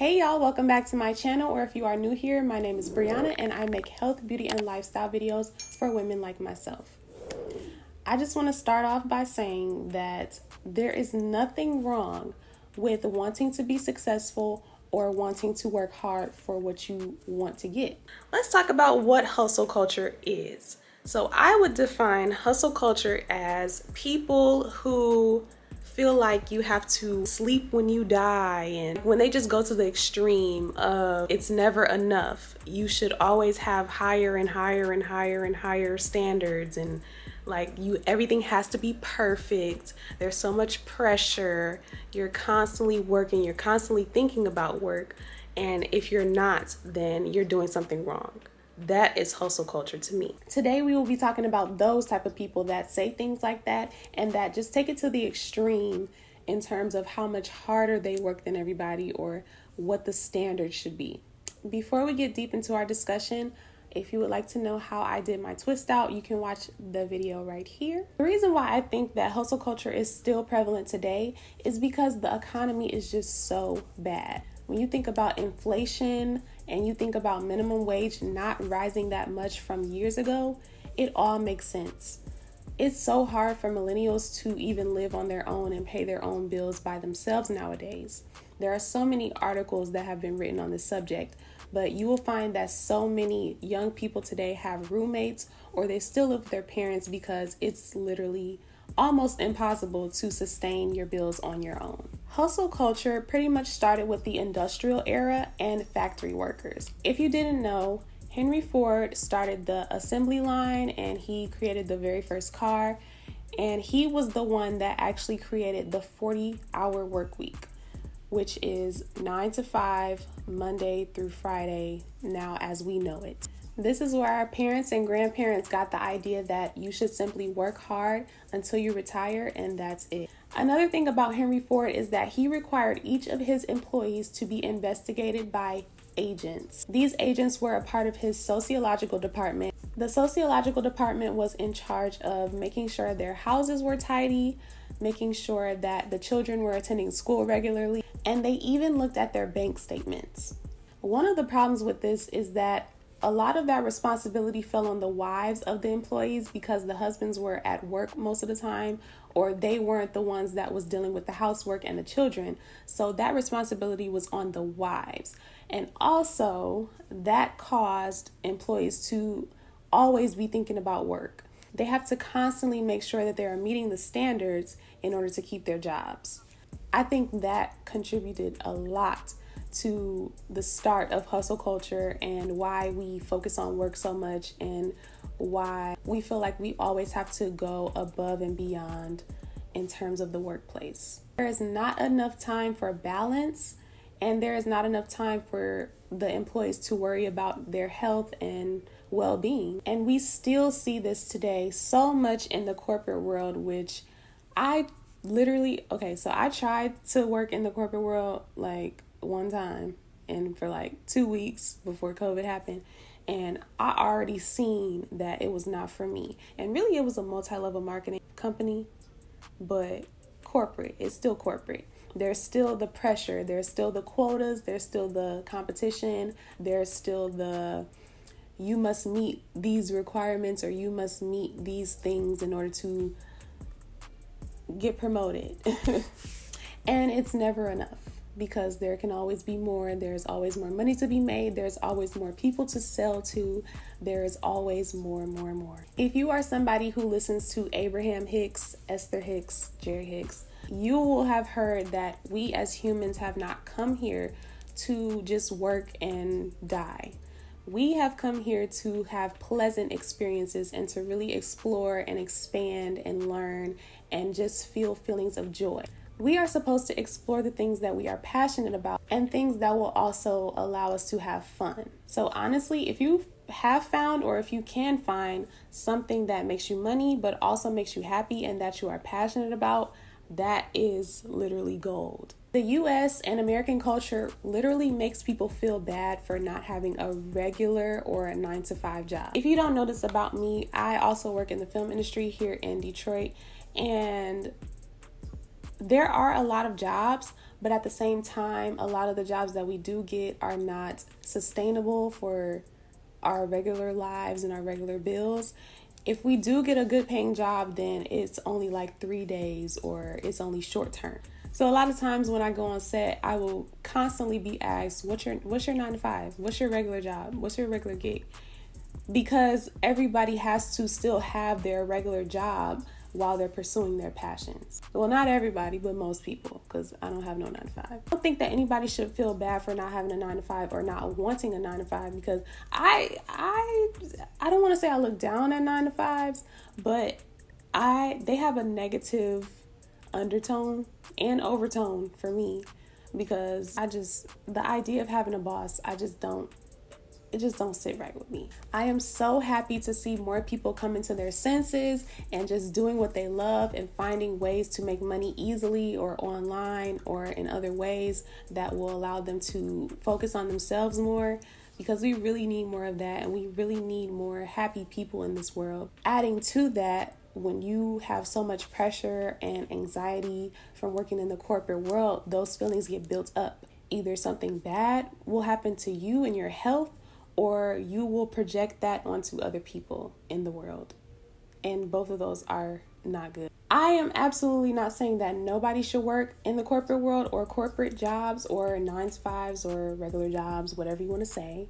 Hey y'all, welcome back to my channel, or if you are new here, my name is Brianna and I make health, beauty, and lifestyle videos for women like myself. I just want to start off by saying that there is nothing wrong with wanting to be successful or wanting to work hard for what you want to get. Let's talk about what hustle culture is. So I would define hustle culture as people who feel like you have to sleep when you die, and when they just go to the extreme of it's never enough. You should always have higher and higher and higher and higher standards, and like everything has to be perfect. There's so much pressure. You're constantly working, you're constantly thinking about work, and if you're not, then you're doing something wrong. That is hustle culture to me. Today we will be talking about those type of people that say things like that and that just take it to the extreme in terms of how much harder they work than everybody or what the standard should be. Before we get deep into our discussion, if you would like to know how I did my twist out, you can watch the video right here. The reason why I think that hustle culture is still prevalent today is because the economy is just so bad. When you think about inflation and you think about minimum wage not rising that much from years ago, it all makes sense. It's so hard for millennials to even live on their own and pay their own bills by themselves nowadays. There are so many articles that have been written on this subject, but you will find that so many young people today have roommates or they still live with their parents because it's literally almost impossible to sustain your bills on your own. Hustle culture pretty much started with the industrial era and factory workers. If you didn't know, Henry Ford started the assembly line and he created the very first car, and he was the one that actually created the 40-hour work week, which is 9 to 5, Monday through Friday, now as we know it. This is where our parents and grandparents got the idea that you should simply work hard until you retire, and that's it. Another thing about Henry Ford is that he required each of his employees to be investigated by agents. These agents were a part of his sociological department. The sociological department was in charge of making sure their houses were tidy, making sure that the children were attending school regularly, and they even looked at their bank statements. One of the problems with this is that a lot of that responsibility fell on the wives of the employees because the husbands were at work most of the time, or they weren't the ones that was dealing with the housework and the children. So that responsibility was on the wives. And also that caused employees to always be thinking about work. They have to constantly make sure that they are meeting the standards in order to keep their jobs. I think that contributed a lot to the start of hustle culture and why we focus on work so much and why we feel like we always have to go above and beyond in terms of the workplace. There is not enough time for balance, and there is not enough time for the employees to worry about their health and well-being. And we still see this today so much in the corporate world, which I tried to work in the corporate world like one time and for like 2 weeks before COVID happened, and I already seen that it was not for me. And really it was a multi-level marketing company, but corporate, it's still corporate. There's still the pressure, there's still the quotas, there's still the competition, there's still the you must meet these requirements or you must meet these things in order to get promoted. And it's never enough, because there can always be more. There's always more money to be made. There's always more people to sell to. There is always more and more and more. If you are somebody who listens to Abraham Hicks, Esther Hicks, Jerry Hicks, you will have heard that we as humans have not come here to just work and die. We have come here to have pleasant experiences and to really explore and expand and learn and just feel feelings of joy. We are supposed to explore the things that we are passionate about and things that will also allow us to have fun. So honestly, if you have found or if you can find something that makes you money but also makes you happy and that you are passionate about, that is literally gold. The US and American culture literally makes people feel bad for not having a regular or a 9-to-5 job. If you don't know this about me, I also work in the film industry here in Detroit, and there are a lot of jobs, But at the same time, a lot of the jobs that we do get are not sustainable for our regular lives and our regular bills. If we do get a good paying job, then it's only like 3 days or it's only short term. So a lot of times when I go on set, I will constantly be asked, what's your 9 to 5? What's your regular job? What's your regular gig? Because everybody has to still have their regular job while they're pursuing their passions. Well, not everybody, but most people, because I don't have no 9 to 5. I don't think that anybody should feel bad for not having a 9 to 5 or not wanting a 9 to 5, because I don't want to say I look down at 9 to 5s, but they have a negative undertone and overtone for me, because the idea of having a boss, it just don't sit right with me. I am so happy to see more people come into their senses and just doing what they love and finding ways to make money easily or online or in other ways that will allow them to focus on themselves more, because we really need more of that, and we really need more happy people in this world. Adding to that, when you have so much pressure and anxiety from working in the corporate world, those feelings get built up. Either something bad will happen to you and your health, or you will project that onto other people in the world. And both of those are not good. I am absolutely not saying that nobody should work in the corporate world or corporate jobs or 9 to 5s or regular jobs, whatever you want to say.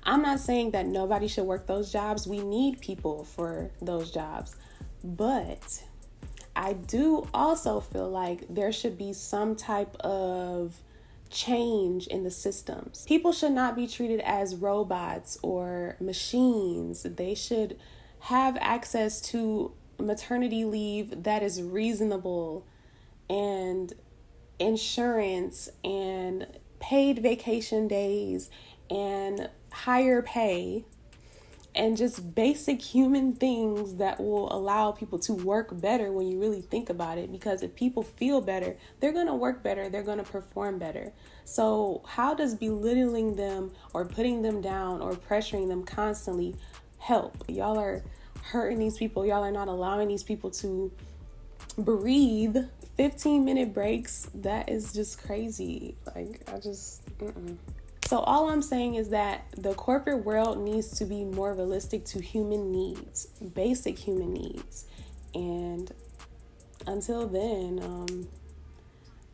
I'm not saying that nobody should work those jobs. We need people for those jobs. But I do also feel like there should be some type of change in the systems. People should not be treated as robots or machines. They should have access to maternity leave that is reasonable, and insurance and paid vacation days and higher pay, and just basic human things that will allow people to work better when you really think about it. Because if people feel better, they're going to work better, they're going to perform better. So how does belittling them or putting them down or pressuring them constantly help? Y'all are hurting these people. Y'all are not allowing these people to breathe. 15-minute breaks, that is just crazy. So all I'm saying is that the corporate world needs to be more realistic to human needs, basic human needs. And until then,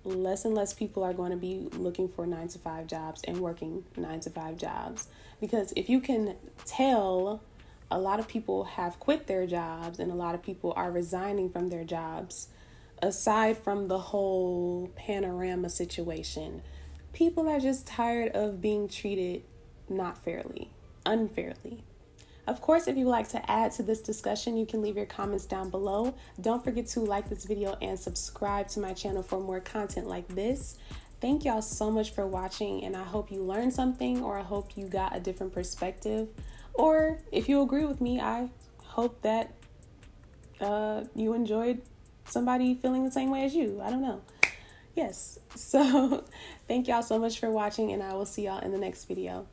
less and less people are going to be looking for 9 to 5 jobs and working 9 to 5 jobs. Because if you can tell, a lot of people have quit their jobs and a lot of people are resigning from their jobs. Aside from the whole panorama situation, people are just tired of being treated not fairly, unfairly. Of course, if you would like to add to this discussion, you can leave your comments down below. Don't forget to like this video and subscribe to my channel for more content like this. Thank y'all so much for watching, and I hope you learned something, or I hope you got a different perspective. Or if you agree with me, I hope that you enjoyed somebody feeling the same way as you. I don't know. Yes. So thank y'all so much for watching, and I will see y'all in the next video.